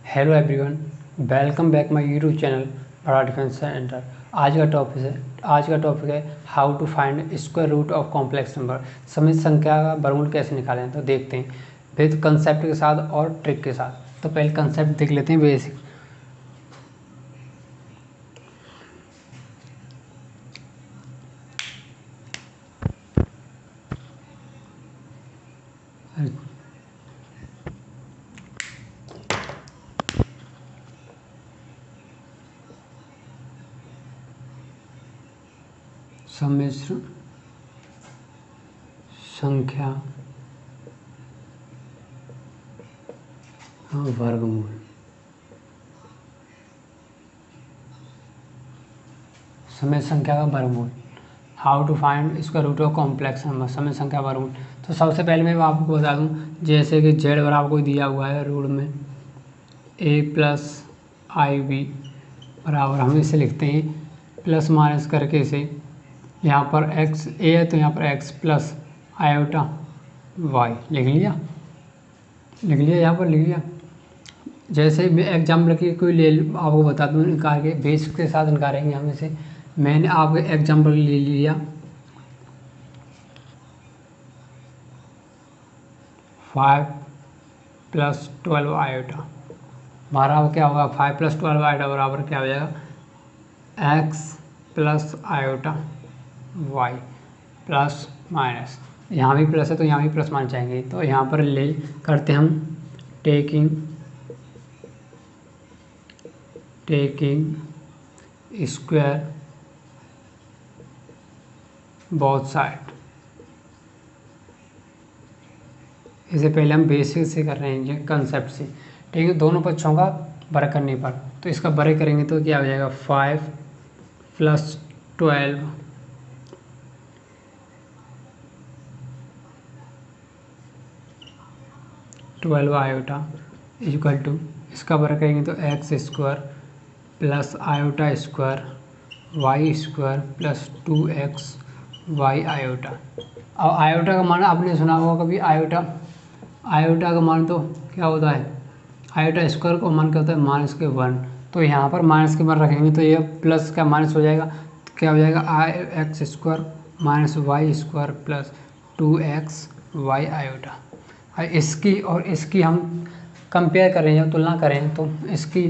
Hello everyone, welcome back my YouTube channel बड़ा defence centre. आज का टॉपिक है how to find square root of complex number. समित संख्या का वर्गमूल कैसे निकालें, तो देखते हैं विद कंसेप्ट के साथ और ट्रिक के साथ। तो पहले कंसेप्ट देख लेते हैं, बेसिक। सम्मिश्र संख्या वर्गमूल। सम्मिश्र संख्या का वर्गमूल, how to find square root of complex number, सम्मिश्र संख्या वर्गमूल। तो सबसे पहले मैं आपको बता दूं, जैसे कि जेड बराबर को दिया हुआ है रूट में a प्लस आई बी बराबर, हम इसे लिखते हैं प्लस माइनस करके इसे, यहाँ पर x a है तो यहाँ पर x प्लस आयोटा y लिख लिया यहाँ पर लिख लिया। जैसे मैं एग्जाम्पल की कोई ले आपको बता दूँ, निकाल के बेस के साथ निकालेंगे हम इसे। मैंने आपको एग्जाम्पल ले लिया 5 प्लस 12 आयोटा बराबर क्या होगा, 5 प्लस 12 आयोटा बराबर क्या हो जाएगा, x plus iota y plus minus, यहाँ भी प्लस है तो यहाँ भी प्लस माइनस जाएंगे। तो यहाँ पर ले करते हम टेकिंग स्क्वायर बोथ साइड। इसे पहले हम बेसिक से कर रहे हैं, कंसेप्ट से, ठीक है। दोनों पक्षों का वर्ग करने पर, तो इसका वर्ग करेंगे तो क्या हो जाएगा, 5 प्लस 12 आयोटा इक्वल टू, इसका वर्ग करेंगे तो x square plus iota square Y square plus 2x y iota. अब आयोटा का मान आपने सुना होगा कभी, आयोटा का मान तो क्या होता है, आयोटा स्क्वायर का मान क्या होता है, -1। तो यहाँ पर माइनस के मान रखेंगे तो ये प्लस का माइनस हो जाएगा, तो क्या हो जाएगा, x square minus Y square plus 2x y iota. इसकी और इसकी हम कंपेयर करें या तुलना करें तो इसकी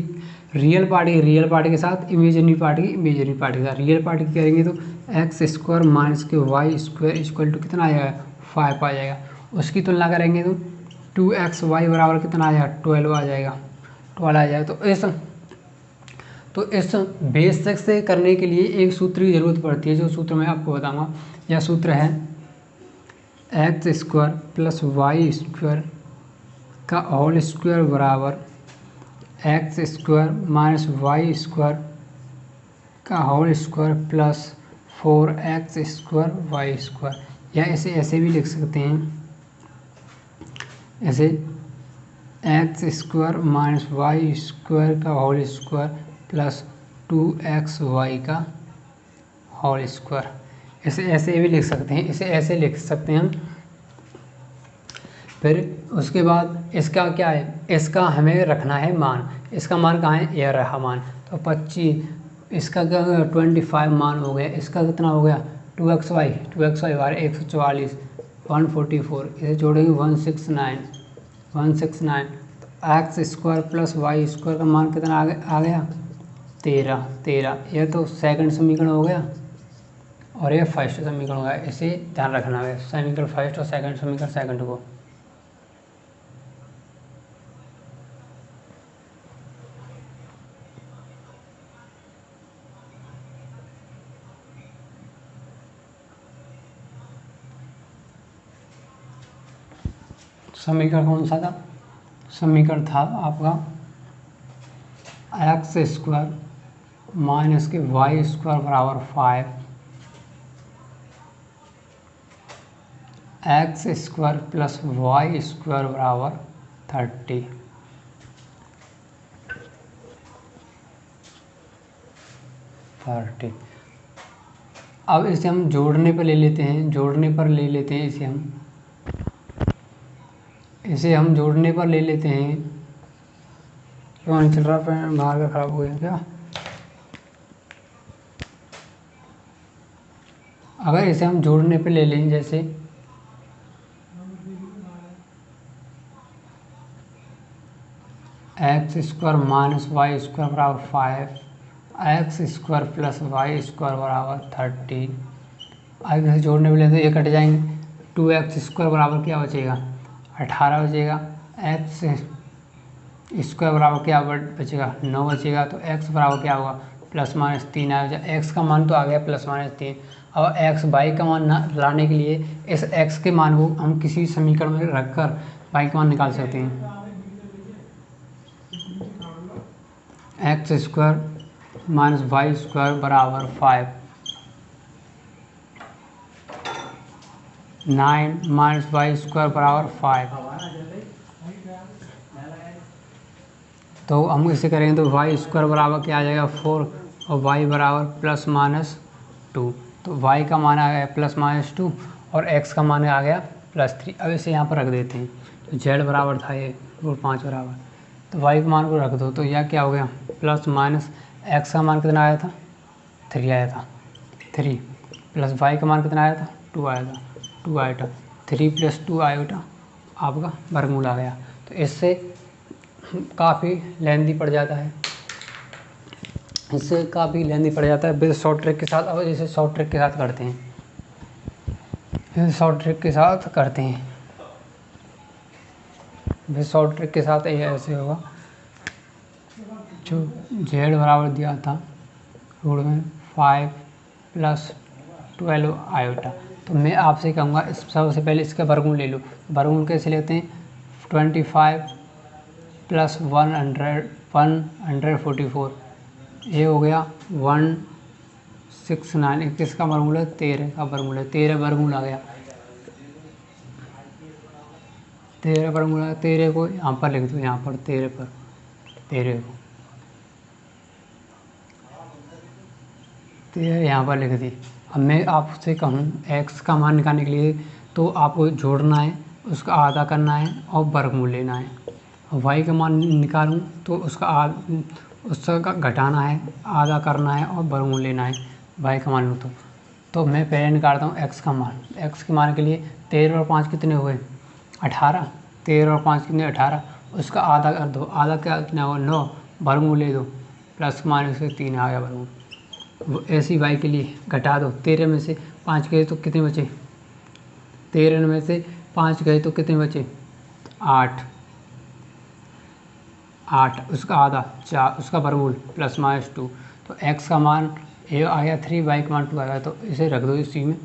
रियल पार्टी के साथ इमेजिनरी पार्टी के साथ, रियल पार्टी करेंगे तो एक्स स्क्वायर माइनस के वाई स्क्वायर इक्वल टू कितना आ जाएगा, 5 आ जाएगा। उसकी तुलना करेंगे तो 2x वाई बराबर कितना आ जाएगा, 12 आ जाएगा। तो इस बेसिक से करने के लिए एक सूत्र की ज़रूरत पड़ती है, जो सूत्र मैं आपको बताऊँगा। यह सूत्र है X square plus Y square का होल स्क्वायर बराबर X square minus Y square का whole square plus 4x square Y square. या इसे ऐसे भी लिख सकते हैं, ऐसे X square minus Y square का whole square plus 2x Y का होल स्क्वायर। इसे ऐसे भी लिख सकते हैं, इसे ऐसे लिख सकते हैं हम। फिर उसके बाद इसका क्या है, इसका हमें रखना है मान। इसका मान कहाँ है, यह रहा मान। तो 25, इसका क्या हो गया, 25 मान हो गया। इसका कितना हो गया, 2x वाई बार 144 144, इसे जोड़ेंगे 169। तो x square plus Y square का मान कितना आ गया 13। यह तो सेकंड समीकरण हो गया और यह फर्स्ट समीकरण हो गया। इसे ध्यान रखना है, समीकरण फर्स्ट और सेकंड समीकरण सेकंड को। समीकरण कौन सा था, समीकरण था आपका एक्स स्क्वायर माइनस के वाई स्क्वायर बराबर 5, x square plus Y square बराबर 30। अब इसे हम जोड़ने पर ले लेते हैं, इसे हम जोड़ने पर ले लेते हैं क्यों नहीं चल रहा? बाहर का ख़राब हो गया क्या? अगर इसे हम जोड़ने पे ले लें, जैसे x square minus Y square बराबर 5, x square plus Y square बराबर 13। अब इसे जोड़ने पे ले तो ये कट जाएंगे। 2x स्क्वायर बराबर क्या बचेगा? 18 बचेगा। एक्स स्क्वायर बराबर क्या बचेगा? 9 बचेगा। तो x बराबर क्या होगा? प्लस माइनस 3 आएगा। x का मान तो आ गया प्लस माइनस 3। अब x y का मान लाने के लिए इस x के मान को हम किसी समीकरण में रखकर y का मान निकाल सकते हैं। X square minus Y square बराबर 5, 9 माइनस वाई स्क्वायर बराबर 5। तो हम इसे करेंगे तो वाई स्क्वायर बराबर क्या आ जाएगा? 4 और वाई बराबर प्लस माइनस 2। तो वाई का मान आ गया प्लस माइनस 2 और एक्स का मान आ गया प्लस 3। अब इसे यहाँ पर रख देते हैं। तो जेड बराबर था ये √5 बराबर, तो वाई के मान को रख दो। तो यह क्या हो गया? प्लस माइनस एक्स का मान कितना आया था? 3 आया था, 3 प्लस वाई का मान कितना आया था? 2 आया था, 2 आयोटा। 3 + 2 आयोटा आपका वर्गमूल आ गया। तो इससे काफ़ी लेंदी पड़ जाता है, इससे काफ़ी लेंदी पड़ जाता है विद शॉर्ट ट्रिक के साथ। अब इसे शॉर्ट ट्रिक के साथ करते हैं, विद शॉर्ट ट्रिक के साथ करते हैं। विद शॉर्ट ट्रिक के साथ ये ऐसे होगा। जो जेड बराबर दिया था रूट में 5 + 12 आयोटा, तो मैं आपसे कहूँगा इस सबसे पहले इसका वर्गमूल ले लो। वर्गमूल कैसे लेते हैं? 25 + 144, ये हो गया 169। किसका वर्गमूल है? 13 का वर्गमूल है। 13 वर्गमूल आ गया, 13 वर्गमूल है। 13 को यहाँ पर लिख दो, यहाँ पर 13 पर, 13 को 13 यहाँ पर लिख दी। अब मैं आपसे कहूँ x का मान निकालने के लिए, तो आपको जोड़ना है, उसका आधा करना है और वर्गमूल लेना है। y का मान निकालूँ तो उसका घटाना है, आधा करना है और वर्गमूल लेना है। y का मान लूँ तो मैं पहले निकालता हूँ x का मान। x के मान के लिए 13 और 5 कितने हुए? 18। 13 और 5 कितने? 18। उसका आधा कर दो, आधा क्या कितना होगा? 9। वर्गमूल ले दो, प्लस माइनस 3 आ गया वर्गमूल। ऐसी y के लिए घटा दो। 13 में से 5 गए तो कितने बचे? 13 में से 5 गए तो कितने बचे? 8। 8 उसका आधा 4, उसका वर्गमूल प्लस माइनस 2। तो x का मान ये आ गया 3, y का मान 2 आया। तो इसे रख दो इसी में,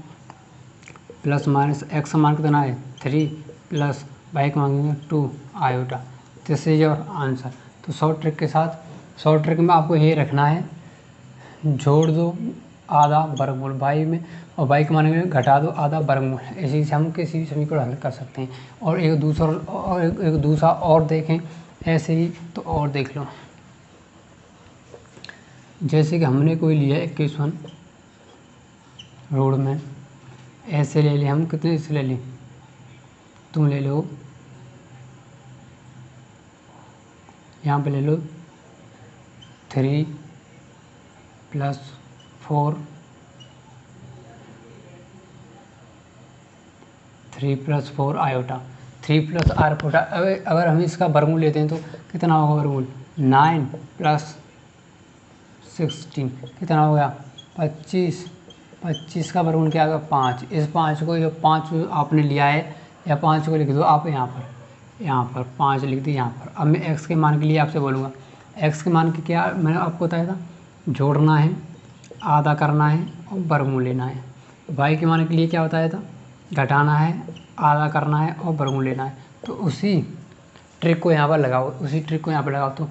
प्लस माइनस x का मान कितना है? 3 प्लस y का मान 2 iota. This is your answer. तो शॉर्ट ट्रिक के साथ, शॉर्ट ट्रिक में आपको ये रखना है, जोड़ दो आधा वर्गमूल y में और y के मान में घटा दो आधा वर्गमूल। इसी से हम किसी भी समीकरण हल कर सकते हैं। और एक दूसरा और देखें ऐसे ही, तो और देख लो। जैसे कि हमने कोई लिया 21 रोड में, ऐसे ले लिया हम, कितने से ले ली? तुम ले लो, यहाँ पे ले लो 3 + 4, 3 + 4 आयोटा, 3 + r फोटा। अगर हम इसका वर्गमूल लेते हैं तो कितना होगा वर्गमूल? 9 + 16 कितना हो गया? 25। 25 का वर्गमूल क्या होगा? 5। इस 5 को, ये 5 आपने लिया है, या 5 को लिख दो आप यहाँ पर 5 लिख दी यहाँ पर। अब मैं x के मान के लिए आपसे बोलूँगा, x के मान के क्या मैंने आपको बताया था? जोड़ना है, आधा करना है और वर्गमूल लेना है। y के मान के लिए क्या बताया था? घटाना है, आधा करना है और वर्गमूल लेना है। तो उसी ट्रिक को यहाँ पर लगाओ, तो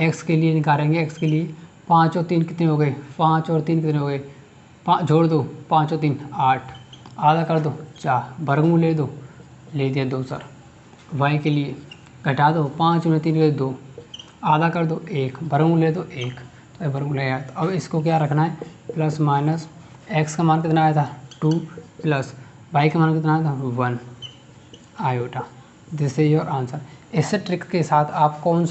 x के लिए निकालेंगे। x के लिए 5 और 3 कितने हो गए? 5 और 3 कितने हो गए? जोड़ दो, 5 और 3 8, आधा कर दो 4, वर्गमूल ले दो, ले दिया 2 सर। y के लिए घटा दो, 5 में 3 गए 2, आधा कर दो 1, वर्गमूल ले दो 1, तो वर्गमूल है। तो अब इसको क्या रखना है? प्लस माइनस x का मान कितना आया था? 2 प्लस y का मान कितना आया था? 1 iota. This is your answer. इस ट्रिक के साथ आप कौन